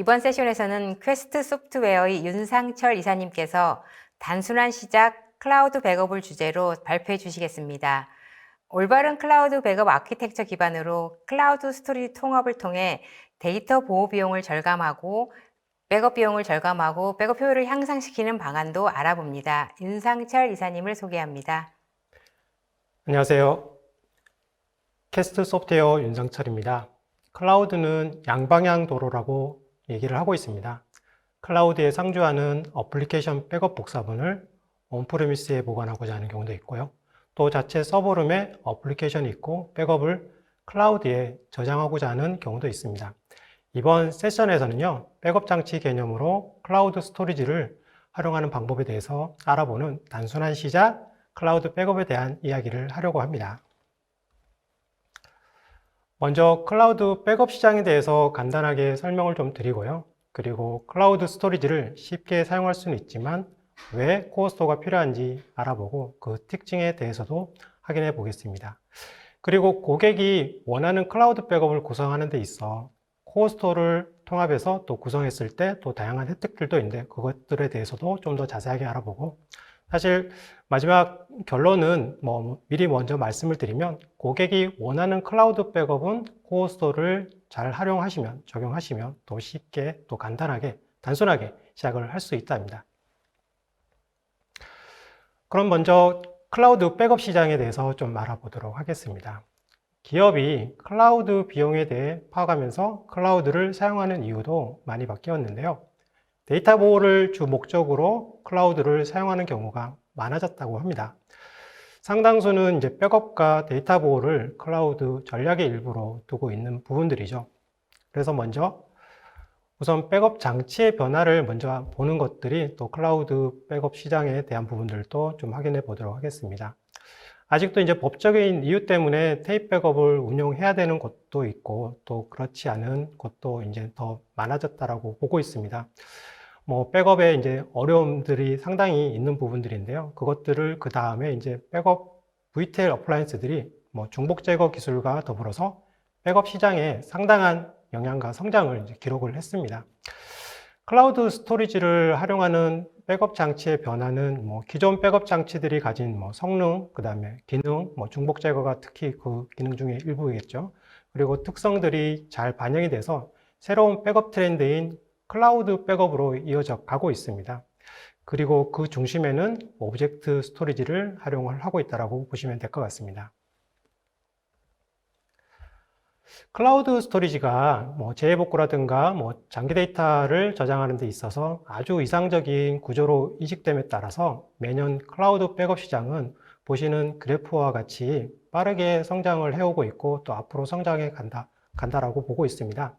이번 세션에서는 퀘스트 소프트웨어의 윤상철 이사님께서 단순한 시작 클라우드 백업을 주제로 발표해 주시겠습니다. 올바른 클라우드 백업 아키텍처 기반으로 클라우드 스토리지 통합을 통해 데이터 보호 비용을 절감하고 백업 효율을 향상시키는 방안도 알아봅니다. 윤상철 이사님을 소개합니다. 안녕하세요. 캐스트 소프트웨어 윤상철입니다. 클라우드는 양방향 도로라고 얘기를 하고 있습니다. 클라우드에 상주하는 어플리케이션 백업 복사본을 온프레미스에 보관하고자 하는 경우도 있고요. 또 자체 서버룸에 어플리케이션이 있고 백업을 클라우드에 저장하고자 하는 경우도 있습니다. 이번 세션에서는요, 백업 장치 개념으로 클라우드 스토리지를 활용하는 방법에 대해서 알아보는 단순한 시작 클라우드 백업에 대한 이야기를 하려고 합니다. 먼저 클라우드 백업 시장에 대해서 간단하게 설명을 좀 드리고요. 그리고 클라우드 스토리지를 쉽게 사용할 수는 있지만 왜 코어 스토어가 필요한지 알아보고 그 특징에 대해서도 확인해 보겠습니다. 그리고 고객이 원하는 클라우드 백업을 구성하는 데 있어 코어 스토어를 통합해서 또 구성했을 때 또 다양한 혜택들도 있는데 그것들에 대해서도 좀 더 자세하게 알아보고, 사실 마지막 결론은 미리 먼저 말씀을 드리면 고객이 원하는 클라우드 백업은 코어 스토어를 잘 활용하시면, 적용하시면 또 쉽게 또 간단하게 단순하게 시작을 할 수 있답니다. 그럼 먼저 클라우드 백업 시장에 대해서 좀 알아보도록 하겠습니다. 기업이 클라우드 비용에 대해 파악하면서 클라우드를 사용하는 이유도 많이 바뀌었는데요. 데이터 보호를 주 목적으로 클라우드를 사용하는 경우가 많아졌다고 합니다. 상당수는 이제 백업과 데이터 보호를 클라우드 전략의 일부로 두고 있는 부분들이죠. 그래서 먼저 우선 백업 장치의 변화를 먼저 보는 것들이 또 클라우드 백업 시장에 대한 부분들도 좀 확인해 보도록 하겠습니다. 아직도 이제 법적인 이유 때문에 테이프 백업을 운영해야 되는 곳도 있고 또 그렇지 않은 곳도 이제 더 많아졌다라고 보고 있습니다. 백업에 이제 어려움들이 상당히 있는 부분들인데요. 그것들을 그 다음에 이제 백업 VTL 어플라이언스들이 중복 제거 기술과 더불어서 백업 시장에 상당한 영향과 성장을 이제 기록을 했습니다. 클라우드 스토리지를 활용하는 백업 장치의 변화는 기존 백업 장치들이 가진 성능, 그 다음에 기능, 중복 제거가 특히 그 기능 중에 일부이겠죠. 그리고 특성들이 잘 반영이 돼서 새로운 백업 트렌드인 클라우드 백업으로 이어져 가고 있습니다. 그리고 그 중심에는 오브젝트 스토리지를 활용을 하고 있다고 보시면 될 것 같습니다. 클라우드 스토리지가 재해복구라든가 장기 데이터를 저장하는 데 있어서 아주 이상적인 구조로 이식됨에 따라서 매년 클라우드 백업 시장은 보시는 그래프와 같이 빠르게 성장을 해오고 있고 또 앞으로 성장해 간다라고 보고 있습니다.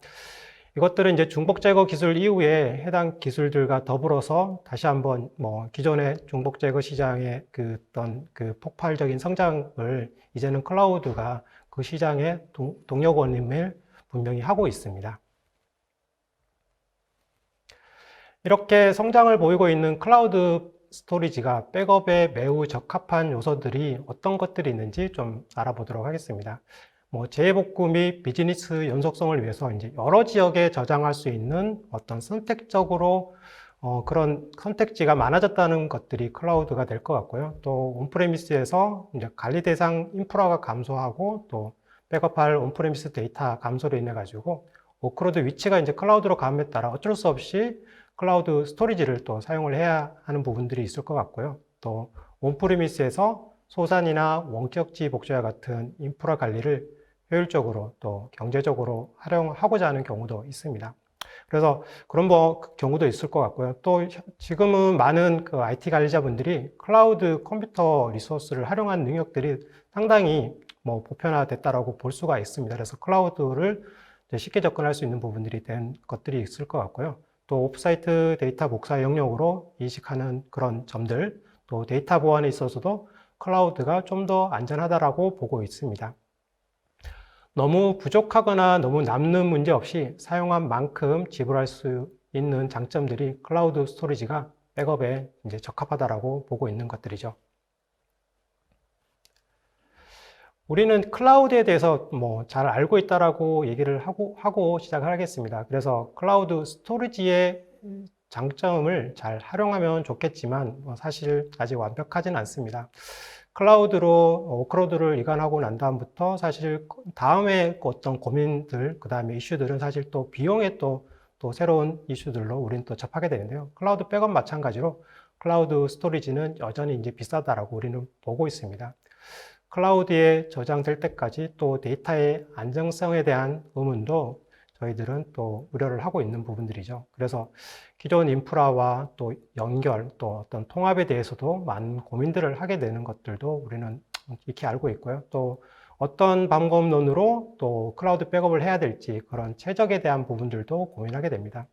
이것들은 이제 중복 제거 기술 이후에 해당 기술들과 더불어서 다시 한번 기존의 중복 제거 시장의 어떤 폭발적인 성장을 이제는 클라우드가 그 시장의 동력원임을 분명히 하고 있습니다. 이렇게 성장을 보이고 있는 클라우드 스토리지가 백업에 매우 적합한 요소들이 어떤 것들이 있는지 좀 알아보도록 하겠습니다. 재해복구 및 비즈니스 연속성을 위해서 이제 여러 지역에 저장할 수 있는 어떤 선택적으로 그런 선택지가 많아졌다는 것들이 클라우드가 될 것 같고요. 또 온프레미스에서 이제 관리 대상 인프라가 감소하고 또 백업할 온프레미스 데이터 감소로 인해 가지고 워크로드 위치가 이제 클라우드로 감에 따라 어쩔 수 없이 클라우드 스토리지를 또 사용을 해야 하는 부분들이 있을 것 같고요. 또 온프레미스에서 소산이나 원격지 복제와 같은 인프라 관리를 효율적으로 또 경제적으로 활용하고자 하는 경우도 있습니다. 그래서 그런 경우도 있을 것 같고요. 또 지금은 많은 IT 관리자분들이 클라우드 컴퓨터 리소스를 활용한 능력들이 상당히 보편화됐다라고 볼 수가 있습니다. 그래서 클라우드를 쉽게 접근할 수 있는 부분들이 된 것들이 있을 것 같고요. 또 오프사이트 데이터 복사 영역으로 이식하는 그런 점들, 또 데이터 보안에 있어서도 클라우드가 좀 더 안전하다라고 보고 있습니다. 너무 부족하거나 너무 남는 문제 없이 사용한 만큼 지불할 수 있는 장점들이 클라우드 스토리지가 백업에 이제 적합하다라고 보고 있는 것들이죠. 우리는 클라우드에 대해서 뭐 잘 알고 있다라고 얘기를 하고 시작을 하겠습니다. 그래서 클라우드 스토리지의 장점을 잘 활용하면 좋겠지만 사실 아직 완벽하지는 않습니다. 클라우드로 워크로드를 이관하고 난 다음부터 사실 다음에 어떤 고민들, 그 다음에 이슈들은 사실 또 비용에 또 새로운 이슈들로 우리는 또 접하게 되는데요. 클라우드 백업 마찬가지로 클라우드 스토리지는 여전히 이제 비싸다라고 우리는 보고 있습니다. 클라우드에 저장될 때까지 또 데이터의 안정성에 대한 의문도 저희들은 또 우려를 하고 있는 부분들이죠. 그래서 기존 인프라와 또 연결, 또 어떤 통합에 대해서도 많은 고민들을 하게 되는 것들도 우리는 익히 알고 있고요. 또 어떤 방법론으로 또 클라우드 백업을 해야 될지 그런 최적에 대한 부분들도 고민하게 됩니다.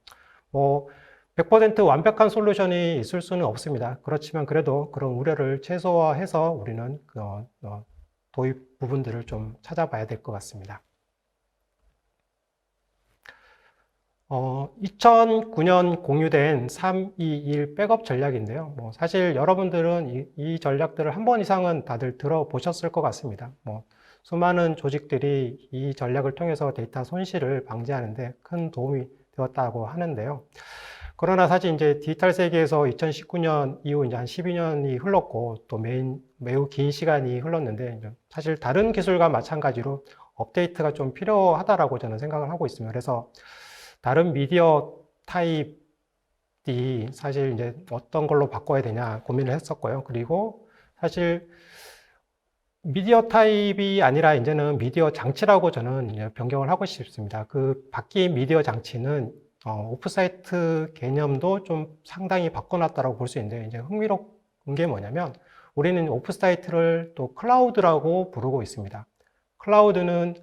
뭐 100% 완벽한 솔루션이 있을 수는 없습니다. 그렇지만 그래도 그런 우려를 최소화해서 우리는 도입 부분들을 좀 찾아봐야 될 것 같습니다. 2009년 공유된 321 백업 전략인데요. 뭐 사실 여러분들은 이 전략들을 한 번 이상은 다들 들어보셨을 것 같습니다. 뭐 수많은 조직들이 이 전략을 통해서 데이터 손실을 방지하는데 큰 도움이 되었다고 하는데요. 그러나 사실 이제 디지털 세계에서 2019년 이후 이제 한 12년이 흘렀고 또 매우 긴 시간이 흘렀는데 사실 다른 기술과 마찬가지로 업데이트가 좀 필요하다라고 저는 생각을 하고 있습니다. 그래서 다른 미디어 타입이 사실 이제 어떤 걸로 바꿔야 되냐 고민을 했었고요. 그리고 사실 미디어 타입이 아니라 이제는 미디어 장치라고 저는 이제 변경을 하고 싶습니다. 그 바뀐 미디어 장치는 오프사이트 개념도 좀 상당히 바꿔놨다고 볼 수 있는데, 이제 흥미로운 게 뭐냐면, 우리는 오프사이트를 또 클라우드라고 부르고 있습니다. 클라우드는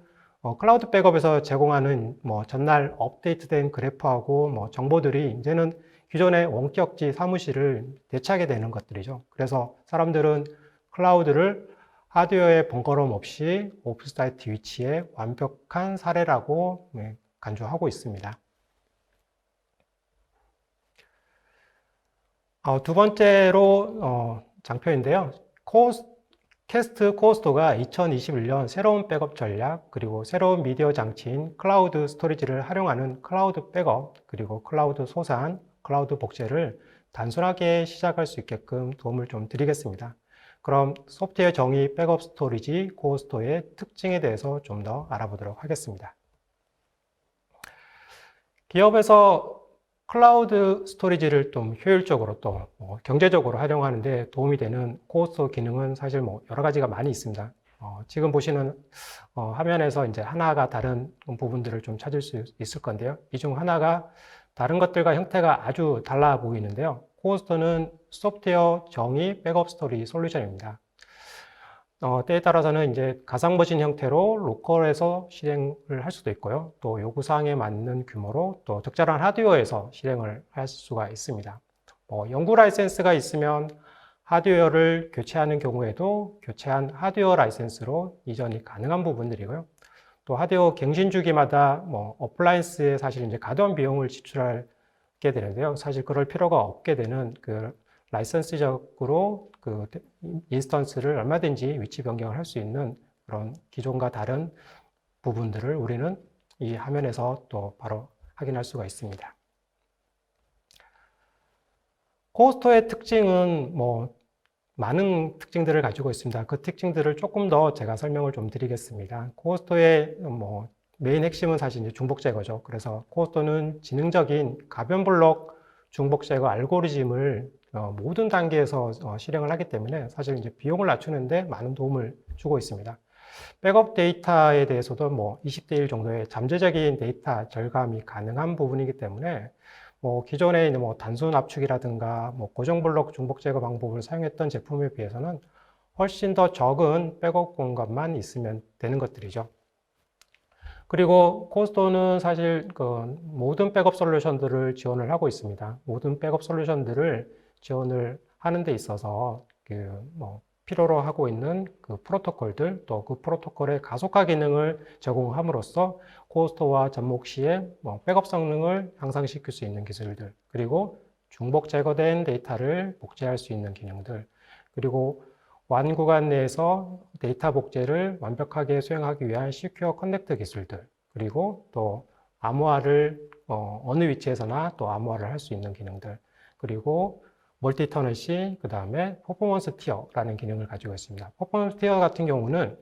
클라우드 백업에서 제공하는 뭐 전날 업데이트된 그래프하고 뭐 정보들이 이제는 기존의 원격지 사무실을 대체하게 되는 것들이죠. 그래서 사람들은 클라우드를 하드웨어의 번거로움 없이 오프사이트 위치에 완벽한 사례라고 간주하고 있습니다. 두 번째로 장표인데요. 캐스트 코스토가 2021년 새로운 백업 전략, 그리고 새로운 미디어 장치인 클라우드 스토리지를 활용하는 클라우드 백업, 그리고 클라우드 소산, 클라우드 복제를 단순하게 시작할 수 있게끔 도움을 좀 드리겠습니다. 그럼 소프트웨어 정의 백업 스토리지 코스토의 특징에 대해서 좀 더 알아보도록 하겠습니다. 기업에서 클라우드 스토리지를 좀 효율적으로 또 경제적으로 활용하는데 도움이 되는 코스토 기능은 사실 뭐 여러 가지가 많이 있습니다. 지금 보시는 화면에서 이제 하나가 다른 부분들을 좀 찾을 수 있을 건데요. 이 중 하나가 다른 것들과 형태가 아주 달라 보이는데요. 코스토는 소프트웨어 정의 백업 스토리 솔루션입니다. 때에 따라서는 이제 가상머신 형태로 로컬에서 실행을 할 수도 있고요. 또 요구사항에 맞는 규모로 또 적절한 하드웨어에서 실행을 할 수가 있습니다. 연구 라이센스가 있으면 하드웨어를 교체하는 경우에도 교체한 하드웨어 라이센스로 이전이 가능한 부분들이고요. 또 하드웨어 갱신 주기마다 어플라이언스에 사실 이제 가던 비용을 지출하게 되는데요. 사실 그럴 필요가 없게 되는 그 라이선스적으로 그 인스턴스를 얼마든지 위치 변경을 할 수 있는 그런 기존과 다른 부분들을 우리는 이 화면에서 또 바로 확인할 수가 있습니다. 코스토의 특징은 많은 특징들을 가지고 있습니다. 그 특징들을 조금 더 제가 설명을 좀 드리겠습니다. 코스토의 메인 핵심은 사실 이제 중복 제거죠. 그래서 코스토는 지능적인 가변 블록 중복 제거 알고리즘을 모든 단계에서 실행을 하기 때문에 사실 이제 비용을 낮추는데 많은 도움을 주고 있습니다. 백업 데이터에 대해서도 20대 1 정도의 잠재적인 데이터 절감이 가능한 부분이기 때문에 기존의 단순 압축이라든가 고정 블록 중복 제거 방법을 사용했던 제품에 비해서는 훨씬 더 적은 백업 공간만 있으면 되는 것들이죠. 그리고 코스토는 사실 모든 백업 솔루션들을 지원을 하고 있습니다. 모든 백업 솔루션들을 지원을 하는 데 있어서 필요로 하고 있는 그 프로토콜들, 또 그 프로토콜의 가속화 기능을 제공함으로써 코스토와 접목 시에 백업 성능을 향상시킬 수 있는 기술들, 그리고 중복 제거된 데이터를 복제할 수 있는 기능들, 그리고 WAN 구간 내에서 데이터 복제를 완벽하게 수행하기 위한 시큐어 커넥트 기술들, 그리고 또 암호화를 어느 위치에서나 또 암호화를 할 수 있는 기능들, 그리고 멀티 터넌시, 그 다음에 퍼포먼스 티어라는 기능을 가지고 있습니다. 퍼포먼스 티어 같은 경우는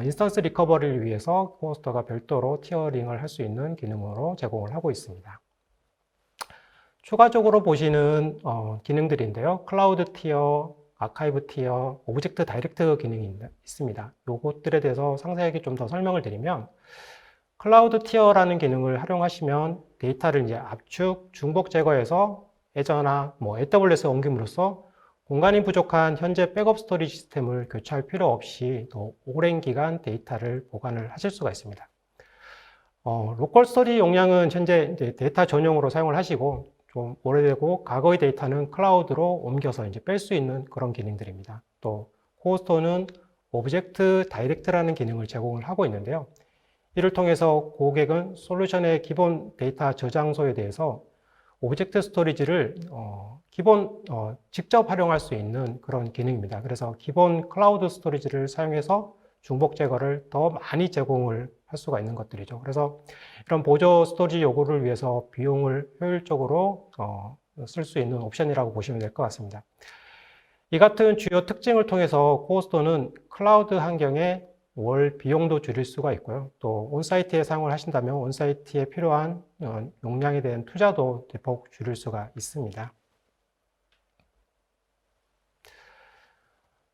인스턴스 리커버리를 위해서 코어스터가 별도로 티어링을 할 수 있는 기능으로 제공을 하고 있습니다. 추가적으로 보시는 기능들인데요. 클라우드 티어, 아카이브 티어, 오브젝트 다이렉트 기능이 있습니다. 요것들에 대해서 상세하게 좀 더 설명을 드리면, 클라우드 티어라는 기능을 활용하시면 데이터를 이제 압축, 중복 제거해서 애저나 AWS에 옮김으로써 공간이 부족한 현재 백업 스토리지 시스템을 교체할 필요 없이 더 오랜 기간 데이터를 보관을 하실 수가 있습니다. 로컬 스토리지 용량은 현재 이제 데이터 전용으로 사용을 하시고, 좀 오래되고 과거의 데이터는 클라우드로 옮겨서 이제 뺄 수 있는 그런 기능들입니다. 또 코어스토어는 오브젝트 다이렉트라는 기능을 제공을 하고 있는데요. 이를 통해서 고객은 솔루션의 기본 데이터 저장소에 대해서 오브젝트 스토리지를 직접 활용할 수 있는 그런 기능입니다. 그래서 기본 클라우드 스토리지를 사용해서 중복 제거를 더 많이 제공을 할 수가 있는 것들이죠. 그래서 이런 보조 스토리지 요구를 위해서 비용을 효율적으로 쓸 수 있는 옵션이라고 보시면 될 것 같습니다. 이 같은 주요 특징을 통해서 코어스토어는 클라우드 환경에 월 비용도 줄일 수가 있고요. 또 온사이트에 사용을 하신다면 온사이트에 필요한 용량에 대한 투자도 대폭 줄일 수가 있습니다.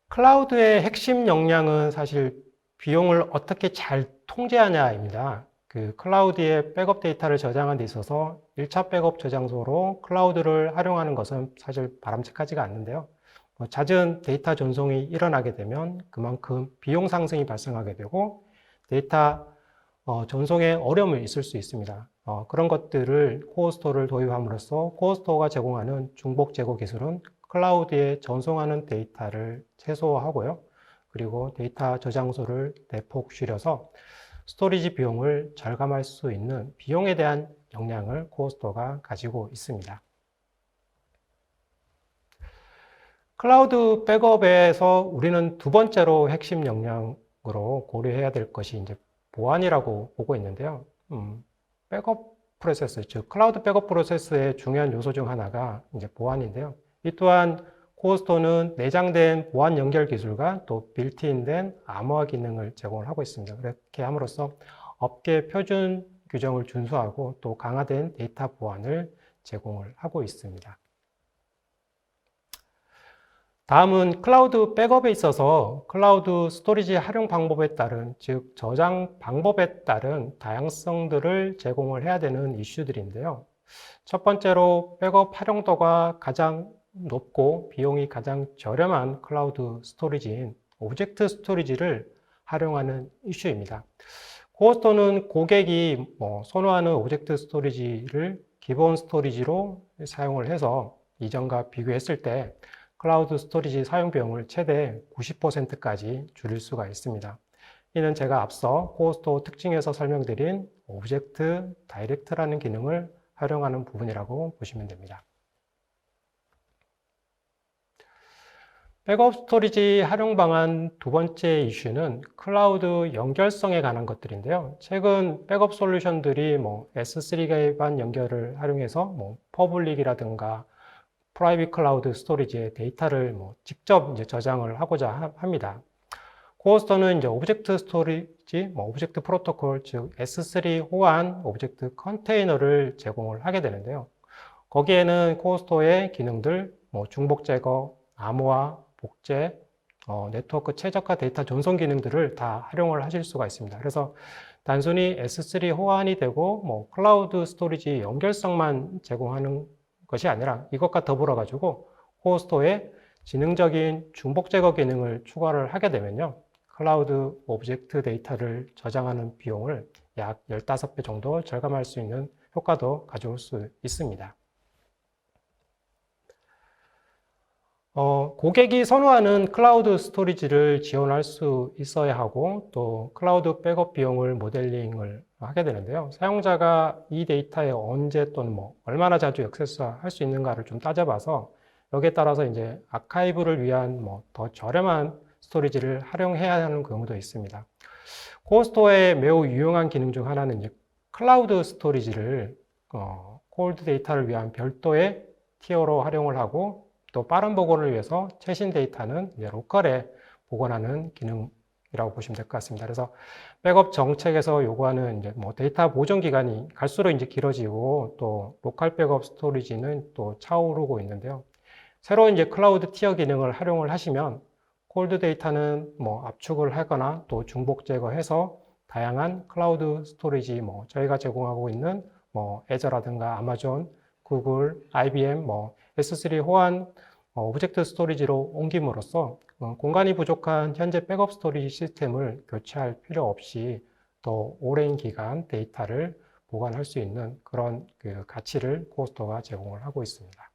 클라우드의 핵심 역량은 사실 비용을 어떻게 잘 통제하냐입니다. 그 클라우드에 백업 데이터를 저장하는 데 있어서 1차 백업 저장소로 클라우드를 활용하는 것은 사실 바람직하지가 않는데요. 잦은 데이터 전송이 일어나게 되면 그만큼 비용 상승이 발생하게 되고 데이터 전송에 어려움이 있을 수 있습니다. 그런 것들을 코어스토어를 도입함으로써 코어스토어가 제공하는 중복 제거 기술은 클라우드에 전송하는 데이터를 최소화하고요. 그리고 데이터 저장소를 대폭 줄여서 스토리지 비용을 절감할 수 있는 비용에 대한 역량을 코어스토어가 가지고 있습니다. 클라우드 백업에서 우리는 두 번째로 핵심 역량으로 고려해야 될 것이 이제 보안이라고 보고 있는데요. 백업 프로세스, 즉 클라우드 백업 프로세스의 중요한 요소 중 하나가 이제 보안인데요. 이 또한 코어스토어는 내장된 보안 연결 기술과 또 빌트인된 암호화 기능을 제공을 하고 있습니다. 그렇게 함으로써 업계 표준 규정을 준수하고 또 강화된 데이터 보안을 제공을 하고 있습니다. 다음은 클라우드 백업에 있어서 클라우드 스토리지 활용 방법에 따른, 즉 저장 방법에 따른 다양성들을 제공을 해야 되는 이슈들인데요. 첫 번째로 백업 활용도가 가장 높고 비용이 가장 저렴한 클라우드 스토리지인 오브젝트 스토리지를 활용하는 이슈입니다. 코어스토어는 고객이 선호하는 오브젝트 스토리지를 기본 스토리지로 사용을 해서 이전과 비교했을 때 클라우드 스토리지 사용 비용을 최대 90%까지 줄일 수가 있습니다. 이는 제가 앞서 코어스토어 특징에서 설명드린 오브젝트 다이렉트라는 기능을 활용하는 부분이라고 보시면 됩니다. 백업 스토리지 활용 방안 두 번째 이슈는 클라우드 연결성에 관한 것들인데요. 최근 백업 솔루션들이 S3 기반 연결을 활용해서 퍼블릭이라든가 프라이빗 클라우드 스토리지에 데이터를 직접 이제 저장을 하고자 합니다. 코어스토어는 이제 오브젝트 스토리지, 오브젝트 프로토콜, 즉 S3 호환 오브젝트 컨테이너를 제공을 하게 되는데요. 거기에는 코어스토어의 기능들, 중복 제거, 암호화, 복제, 네트워크 최적화 데이터 전송 기능들을 다 활용을 하실 수가 있습니다. 그래서 단순히 S3 호환이 되고 클라우드 스토리지 연결성만 제공하는 것이 아니라 이것과 더불어 가지고 코어스토어에 지능적인 중복 제거 기능을 추가를 하게 되면요. 클라우드 오브젝트 데이터를 저장하는 비용을 약 15배 정도 절감할 수 있는 효과도 가져올 수 있습니다. 고객이 선호하는 클라우드 스토리지를 지원할 수 있어야 하고 또 클라우드 백업 비용을 모델링을 하게 되는데요. 사용자가 이 데이터에 언제 또는 얼마나 자주 액세스할 수 있는가를 좀 따져봐서 여기에 따라서 이제 아카이브를 위한 뭐 더 저렴한 스토리지를 활용해야 하는 경우도 있습니다. 코어스토어의 매우 유용한 기능 중 하나는 이제 클라우드 스토리지를 콜드 데이터를 위한 별도의 티어로 활용을 하고, 또 빠른 복원을 위해서 최신 데이터는 이제 로컬에 복원하는 기능이라고 보시면 될 것 같습니다. 그래서 백업 정책에서 요구하는 이제 뭐 데이터 보존 기간이 갈수록 이제 길어지고, 또 로컬 백업 스토리지는 또 차오르고 있는데요. 새로운 이제 클라우드 티어 기능을 활용을 하시면 콜드 데이터는 뭐 압축을 하거나 또 중복 제거해서 다양한 클라우드 스토리지, 뭐 저희가 제공하고 있는 뭐 애저라든가 아마존, 구글, IBM, 뭐 S3 호환 오브젝트 스토리지로 옮김으로써 공간이 부족한 현재 백업 스토리지 시스템을 교체할 필요 없이 더 오랜 기간 데이터를 보관할 수 있는 그런 그 가치를 코어스토어가 제공을 하고 있습니다.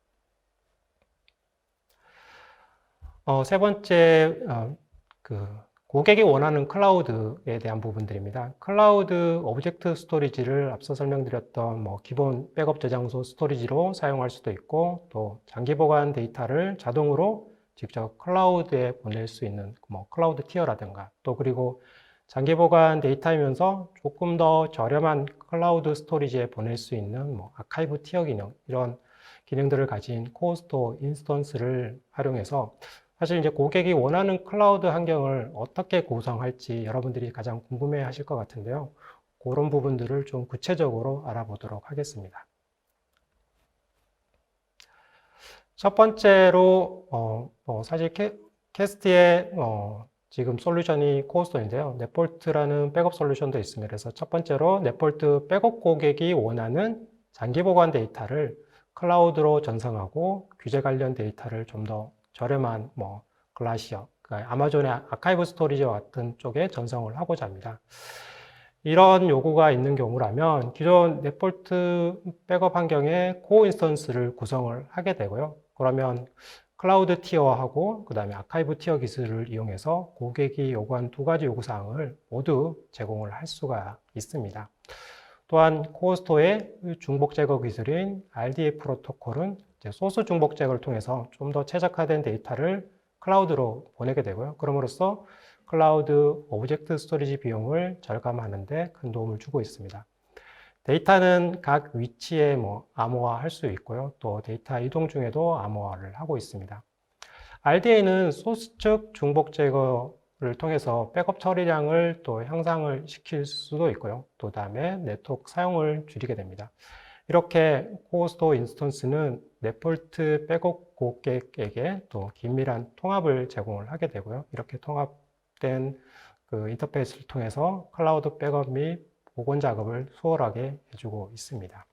세 번째, 고객이 원하는 클라우드에 대한 부분들입니다. 클라우드 오브젝트 스토리지를 앞서 설명드렸던 뭐 기본 백업 저장소 스토리지로 사용할 수도 있고, 또 장기 보관 데이터를 자동으로 직접 클라우드에 보낼 수 있는 뭐 클라우드 티어라든가, 또 그리고 장기 보관 데이터이면서 조금 더 저렴한 클라우드 스토리지에 보낼 수 있는 뭐 아카이브 티어 기능, 이런 기능들을 가진 코어스토어 인스턴스를 활용해서 사실 이제 고객이 원하는 클라우드 환경을 어떻게 구성할지 여러분들이 가장 궁금해 하실 것 같은데요. 그런 부분들을 좀 구체적으로 알아보도록 하겠습니다. 첫 번째로, 사실 캐스트의 지금 솔루션이 코어스토어인데요. 넷볼트라는 백업 솔루션도 있습니다. 그래서 첫 번째로 넷볼트 백업 고객이 원하는 장기 보관 데이터를 클라우드로 전송하고, 규제 관련 데이터를 좀 더 저렴한 뭐 글라시어, 그러니까 아마존의 아카이브 스토리지와 같은 쪽에 전송을 하고자 합니다. 이런 요구가 있는 경우라면 기존 넷볼트 백업 환경에 코어 인스턴스를 구성을 하게 되고요. 그러면 클라우드 티어하고 그 다음에 아카이브 티어 기술을 이용해서 고객이 요구한 두 가지 요구사항을 모두 제공을 할 수가 있습니다. 또한 코어스토어의 중복 제거 기술인 RDA 프로토콜은 소스 중복 제거를 통해서 좀 더 최적화된 데이터를 클라우드로 보내게 되고요. 그럼으로써 클라우드 오브젝트 스토리지 비용을 절감하는 데 큰 도움을 주고 있습니다. 데이터는 각 위치에 뭐 암호화할 수 있고요. 또 데이터 이동 중에도 암호화를 하고 있습니다. RDA는 소스 측 중복 제거를 통해서 백업 처리량을 또 향상을 시킬 수도 있고요. 또 다음에 네트워크 사용을 줄이게 됩니다. 이렇게 코어스토어 인스턴스는 넷볼트 백업 고객에게 또 긴밀한 통합을 제공을 하게 되고요. 이렇게 통합된 그 인터페이스를 통해서 클라우드 백업 및 복원 작업을 수월하게 해주고 있습니다.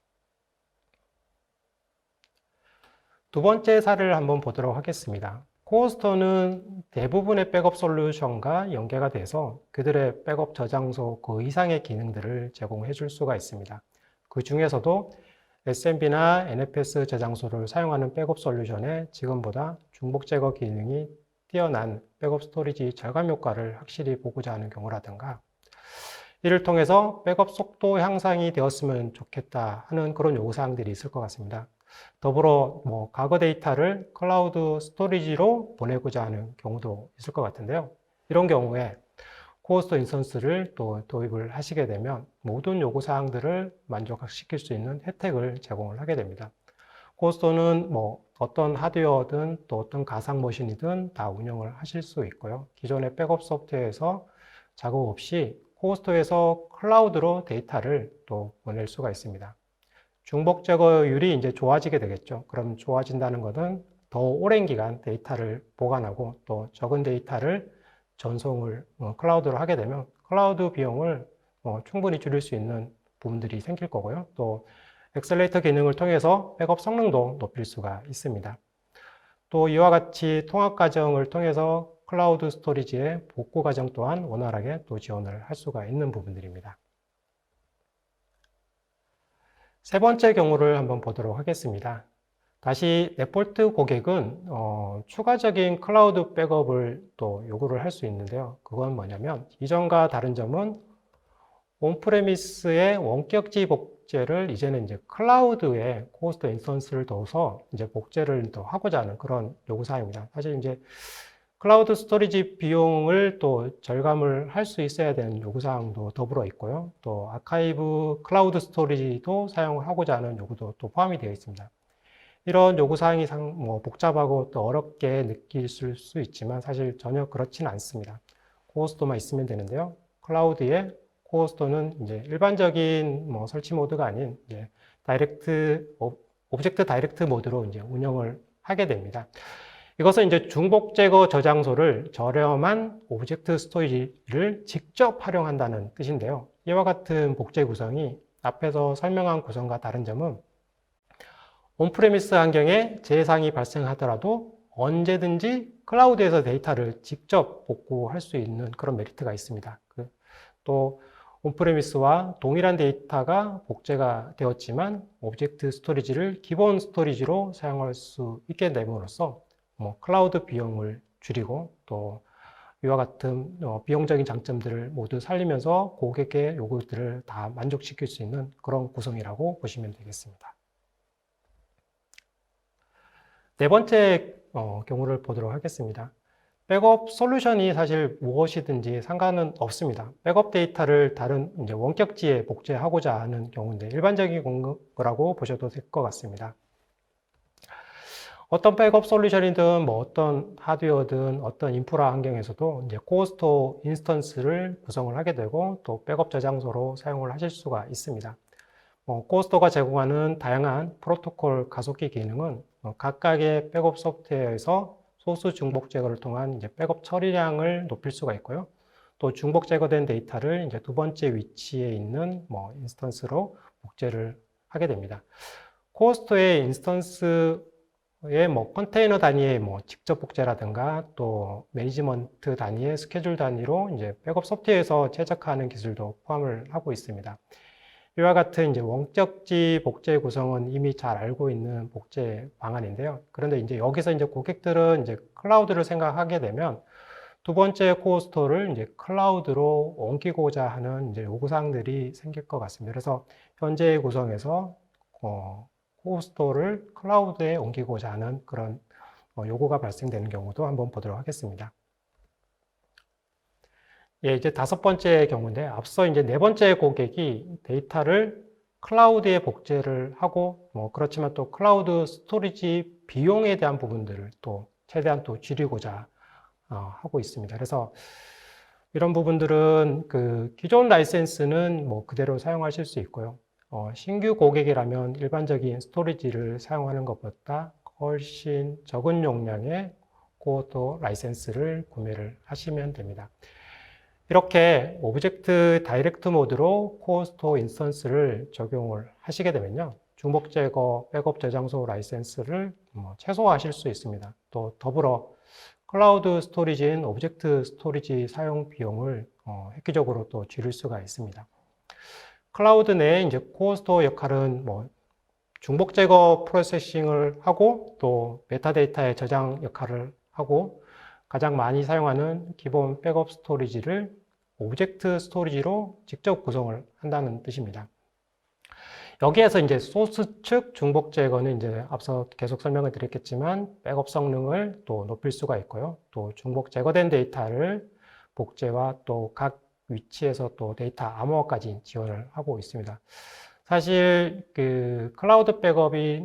두 번째 사례를 한번 보도록 하겠습니다. 코어스토어는 대부분의 백업 솔루션과 연계가 돼서 그들의 백업 저장소 그 이상의 기능들을 제공해 줄 수가 있습니다. 그 중에서도 SMB나 NFS 저장소를 사용하는 백업 솔루션에 지금보다 중복 제거 기능이 뛰어난 백업 스토리지 절감 효과를 확실히 보고자 하는 경우라든가, 이를 통해서 백업 속도 향상이 되었으면 좋겠다 하는 그런 요구사항들이 있을 것 같습니다. 더불어 뭐 과거 데이터를 클라우드 스토리지로 보내고자 하는 경우도 있을 것 같은데요. 이런 경우에 코어스토어 인스턴스를 또 도입을 하시게 되면 모든 요구사항들을 만족시킬 수 있는 혜택을 제공을 하게 됩니다. 코어스토어는 뭐 어떤 하드웨어든 또 어떤 가상 머신이든 다 운영을 하실 수 있고요. 기존의 백업 소프트웨어에서 작업 없이 코어스토어에서 클라우드로 데이터를 또 보낼 수가 있습니다. 중복 제거율이 이제 좋아지게 되겠죠. 그럼 좋아진다는 것은 더 오랜 기간 데이터를 보관하고 또 적은 데이터를 전송을 클라우드로 하게 되면 클라우드 비용을 충분히 줄일 수 있는 부분들이 생길 거고요. 또 엑셀레이터 기능을 통해서 백업 성능도 높일 수가 있습니다. 또 이와 같이 통합 과정을 통해서 클라우드 스토리지의 복구 과정 또한 원활하게 또 지원을 할 수가 있는 부분들입니다. 세 번째 경우를 한번 보도록 하겠습니다. 다시 넷볼트 고객은 추가적인 클라우드 백업을 또 요구를 할 수 있는데요. 그건 뭐냐면 이전과 다른 점은 온프레미스의 원격지 복제를 이제는 이제 클라우드에 코스트 인스턴스를 넣어서 이제 복제를 더 하고자 하는 그런 요구사항입니다. 사실 이제 클라우드 스토리지 비용을 또 절감을 할 수 있어야 되는 요구사항도 더불어 있고요. 또 아카이브 클라우드 스토리지도 사용을 하고자 하는 요구도 또 포함이 되어 있습니다. 이런 요구사항이 복잡하고 또 어렵게 느낄 수 있지만 사실 전혀 그렇지는 않습니다. 코어스토어만 있으면 되는데요. 클라우드에 코어스토어는 이제 일반적인 설치 모드가 아닌 이제 오브젝트 다이렉트 모드로 이제 운영을 하게 됩니다. 이것은 이제 중복 제거 저장소를 저렴한 오브젝트 스토리지를 직접 활용한다는 뜻인데요. 이와 같은 복제 구성이 앞에서 설명한 구성과 다른 점은 온프레미스 환경에 재해상이 발생하더라도 언제든지 클라우드에서 데이터를 직접 복구할 수 있는 그런 메리트가 있습니다. 또 온프레미스와 동일한 데이터가 복제가 되었지만 오브젝트 스토리지를 기본 스토리지로 사용할 수 있게 됨으로써 클라우드 비용을 줄이고 또 이와 같은 비용적인 장점들을 모두 살리면서 고객의 요구들을 다 만족시킬 수 있는 그런 구성이라고 보시면 되겠습니다. 네 번째 경우를 보도록 하겠습니다. 백업 솔루션이 사실 무엇이든지 상관은 없습니다. 백업 데이터를 다른 이제 원격지에 복제하고자 하는 경우인데 일반적인 거라고 보셔도 될 것 같습니다. 어떤 백업 솔루션이든 어떤 하드웨어든 어떤 인프라 환경에서도 이제 코어스토어 인스턴스를 구성을 하게 되고 또 백업 저장소로 사용을 하실 수가 있습니다. 코어스토어가 제공하는 다양한 프로토콜 가속기 기능은 각각의 백업 소프트웨어에서 소스 중복 제거를 통한 이제 백업 처리량을 높일 수가 있고요. 또 중복 제거된 데이터를 이제 두 번째 위치에 있는 인스턴스로 복제를 하게 됩니다. 코어스토어의 인스턴스의 컨테이너 단위의 직접 복제라든가 또 매니지먼트 단위의 스케줄 단위로 이제 백업 소프트웨어에서 최적화하는 기술도 포함을 하고 있습니다. 이와 같은 이제 원격지 복제 구성은 이미 잘 알고 있는 복제 방안인데요. 그런데 이제 여기서 이제 고객들은 이제 클라우드를 생각하게 되면 두 번째 코어스토어를 이제 클라우드로 옮기고자 하는 이제 요구사항들이 생길 것 같습니다. 그래서 현재 구성에서 코어스토어를 클라우드에 옮기고자 하는 그런 요구가 발생되는 경우도 한번 보도록 하겠습니다. 예, 이제 다섯 번째 경우인데 앞서 이제 네 번째 고객이 데이터를 클라우드에 복제를 하고 그렇지만 또 클라우드 스토리지 비용에 대한 부분들을 또 최대한 또 줄이고자 하고 있습니다. 그래서 이런 부분들은 그 기존 라이센스는 그대로 사용하실 수 있고요. 신규 고객이라면 일반적인 스토리지를 사용하는 것보다 훨씬 적은 용량의 코어스토어 라이센스를 구매를 하시면 됩니다. 이렇게 오브젝트 다이렉트 모드로 코어스토어 인스턴스를 적용을 하시게 되면요. 중복 제거, 백업 저장소 라이센스를 최소화하실 수 있습니다. 또 더불어 클라우드 스토리지인 오브젝트 스토리지 사용 비용을 획기적으로 또 줄일 수가 있습니다. 클라우드 내에 이제 코어스토어 역할은 중복 제거 프로세싱을 하고 또 메타데이터의 저장 역할을 하고 가장 많이 사용하는 기본 백업 스토리지를 오브젝트 스토리지로 직접 구성을 한다는 뜻입니다. 여기에서 이제 소스 측 중복 제거는 이제 앞서 계속 설명을 드렸겠지만 백업 성능을 또 높일 수가 있고요. 또 중복 제거된 데이터를 복제와 또 각 위치에서 또 데이터 암호화까지 지원을 하고 있습니다. 사실 그 클라우드 백업이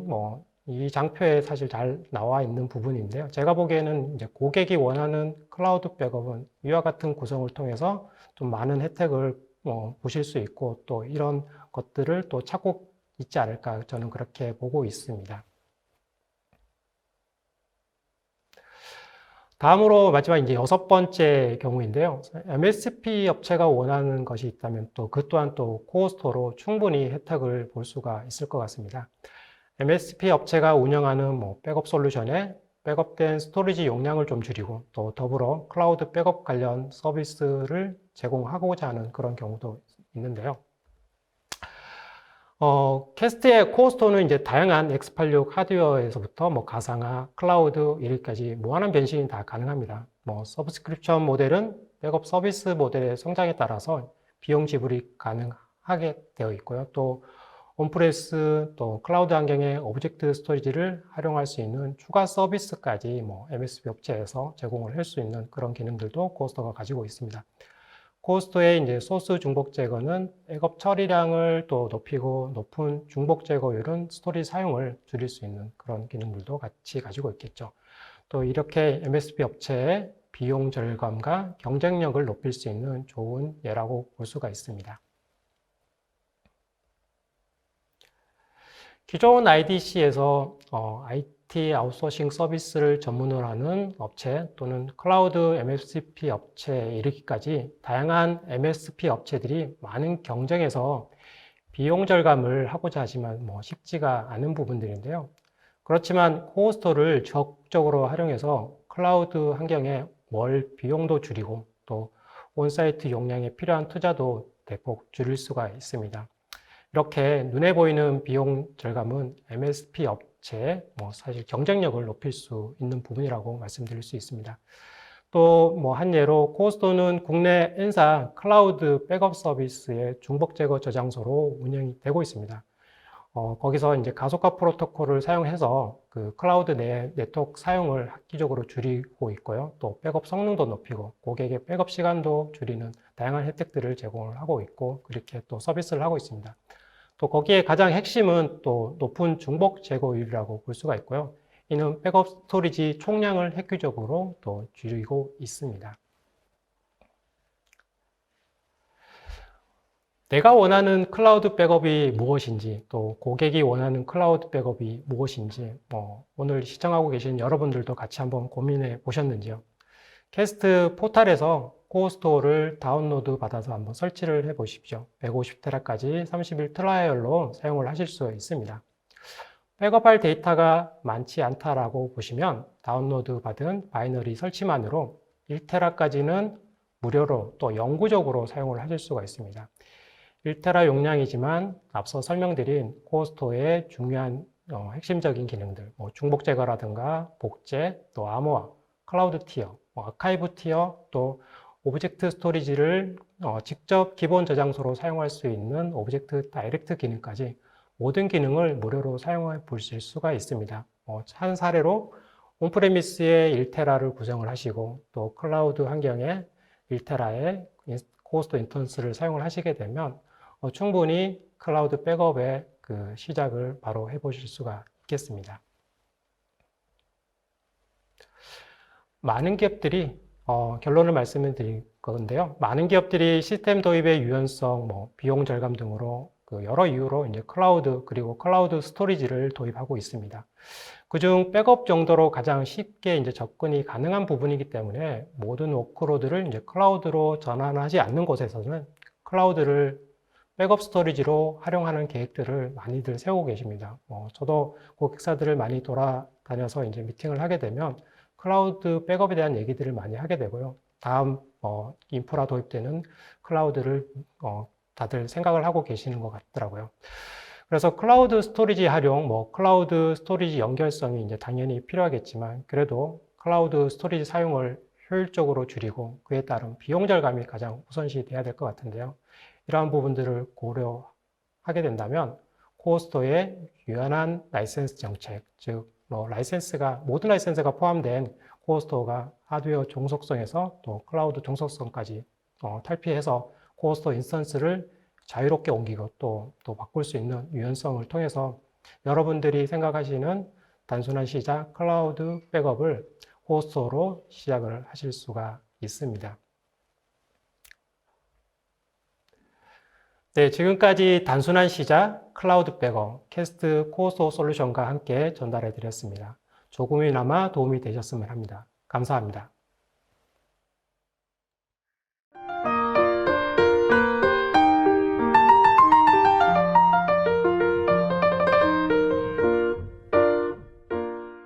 이 장표에 사실 잘 나와 있는 부분인데요. 제가 보기에는 이제 고객이 원하는 클라우드 백업은 이와 같은 구성을 통해서 좀 많은 혜택을 보실 수 있고 또 이런 것들을 또 찾고 있지 않을까 저는 그렇게 보고 있습니다. 다음으로 마지막 이제 여섯 번째 경우인데요. MSP 업체가 원하는 것이 있다면 또 그 또한 또 코어스토어로 충분히 혜택을 볼 수가 있을 것 같습니다. MSP 업체가 운영하는 백업 솔루션에 백업된 스토리지 용량을 좀 줄이고 또 더불어 클라우드 백업 관련 서비스를 제공하고자 하는 그런 경우도 있는데요. 캐스트의 코어스토어는 이제 다양한 X86 하드웨어에서부터 가상화, 클라우드 이렇게까지 무한한 변신이 다 가능합니다. 서브스크립션 모델은 백업 서비스 모델의 성장에 따라서 비용 지불이 가능하게 되어 있고요. 또 온프레스 또 클라우드 환경의 오브젝트 스토리지를 활용할 수 있는 추가 서비스까지 뭐 MSP 업체에서 제공을 할 수 있는 그런 기능들도 코어스터가 가지고 있습니다. 코어스터의 이제 소스 중복 제거는 백업 처리량을 또 높이고 높은 중복 제거율은 스토리지 사용을 줄일 수 있는 그런 기능들도 같이 가지고 있겠죠. 또 이렇게 MSP 업체의 비용 절감과 경쟁력을 높일 수 있는 좋은 예라고 볼 수가 있습니다. 기존 IDC에서 IT 아웃소싱 서비스를 전문으로 하는 업체 또는 클라우드 MSP 업체에 이르기까지 다양한 MSP 업체들이 많은 경쟁에서 비용 절감을 하고자 하지만 뭐 쉽지가 않은 부분들인데요. 그렇지만 코어스터를 적극적으로 활용해서 클라우드 환경에 월 비용도 줄이고 또 온사이트 용량에 필요한 투자도 대폭 줄일 수가 있습니다. 이렇게 눈에 보이는 비용 절감은 MSP 업체의 사실 경쟁력을 높일 수 있는 부분이라고 말씀드릴 수 있습니다. 또 한 예로 코어스터는 국내 N사 클라우드 백업 서비스의 중복 제거 저장소로 운영이 되고 있습니다. 거기서 이제 가속화 프로토콜을 사용해서 그 클라우드 내 네트워크 사용을 획기적으로 줄이고 있고요. 또 백업 성능도 높이고 고객의 백업 시간도 줄이는 다양한 혜택들을 제공을 하고 있고 그렇게 또 서비스를 하고 있습니다. 또 거기에 가장 핵심은 또 높은 중복 제거율이라고 볼 수가 있고요. 이는 백업 스토리지 총량을 획기적으로 또 줄이고 있습니다. 내가 원하는 클라우드 백업이 무엇인지 또 고객이 원하는 클라우드 백업이 무엇인지 오늘 시청하고 계신 여러분들도 같이 한번 고민해 보셨는지요? 캐스트 포탈에서 코어스토어를 다운로드 받아서 한번 설치를 해 보십시오. 150테라까지 30일 트라이얼로 사용을 하실 수 있습니다. 백업할 데이터가 많지 않다라고 보시면 다운로드 받은 바이너리 설치만으로 1테라까지는 무료로 또 영구적으로 사용을 하실 수가 있습니다. 1테라 용량이지만 앞서 설명드린 코어스토어의 중요한 핵심적인 기능들, 중복 제거라든가 복제, 또 암호화, 클라우드 티어, 아카이브 티어, 또 오브젝트 스토리지를 직접 기본 저장소로 사용할 수 있는 오브젝트 다이렉트 기능까지 모든 기능을 무료로 사용해 보실 수가 있습니다. 한 사례로 온프레미스의 1테라를 구성을 하시고 또 클라우드 환경에 1테라의 코어스토어 인턴스를 사용을 하시게 되면 충분히 클라우드 백업의 그 시작을 바로 해보실 수가 있겠습니다. 많은 기업들이 결론을 말씀을 드릴 건데요. 많은 기업들이 시스템 도입의 유연성, 비용 절감 등으로 여러 이유로 이제 클라우드 그리고 클라우드 스토리지를 도입하고 있습니다. 그중 백업 정도로 가장 쉽게 이제 접근이 가능한 부분이기 때문에 모든 워크로드를 이제 클라우드로 전환하지 않는 곳에서는 클라우드를 백업 스토리지로 활용하는 계획들을 많이들 세우고 계십니다. 저도 고객사들을 많이 돌아다녀서 이제 미팅을 하게 되면 클라우드 백업에 대한 얘기들을 많이 하게 되고요. 다음 인프라 도입되는 클라우드를 다들 생각을 하고 계시는 것 같더라고요. 그래서 클라우드 스토리지 활용, 클라우드 스토리지 연결성이 이제 당연히 필요하겠지만 그래도 클라우드 스토리지 사용을 효율적으로 줄이고 그에 따른 비용 절감이 가장 우선시 돼야 될 것 같은데요. 이러한 부분들을 고려하게 된다면 코어스토어의 유연한 라이센스 정책, 즉 모든 라이센스가 포함된 코어스토어가 하드웨어 종속성에서 또 클라우드 종속성까지 탈피해서 코어스토어 인스턴스를 자유롭게 옮기고 또 바꿀 수 있는 유연성을 통해서 여러분들이 생각하시는 단순한 시작 클라우드 백업을 코어스토어로 시작을 하실 수가 있습니다. 네, 지금까지 단순한 시작 클라우드 백업 캐스트 코어스토어 솔루션과 함께 전달해 드렸습니다. 조금이나마 도움이 되셨으면 합니다. 감사합니다.